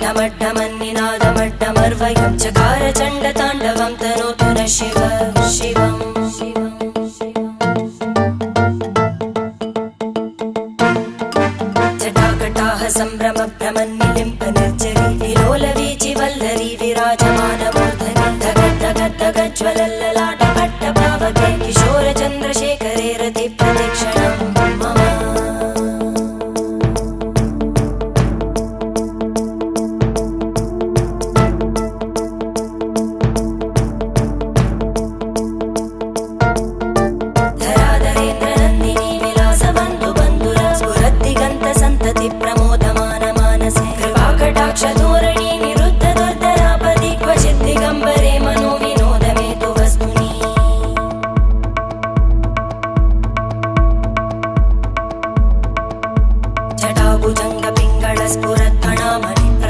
ढमड्ढमन्निनादमड्ढमर्वयं चकार चण्डताण्डवं तनोतु न शिव शिवम् जटाकटाः सम्भ्रमभ्रमन्निलिम्प निर्जरी विलोलवीचि वल्लरी विराजमानमूर्धनि धगद्धगद्धगज्ज्वलल्ललाटकट्टपावके किशोरचन्द्रशेखरे रतिप्रदक्षिणं मम संतति प्रमोदमान मानसे कृपाकटाक्ष धोरणी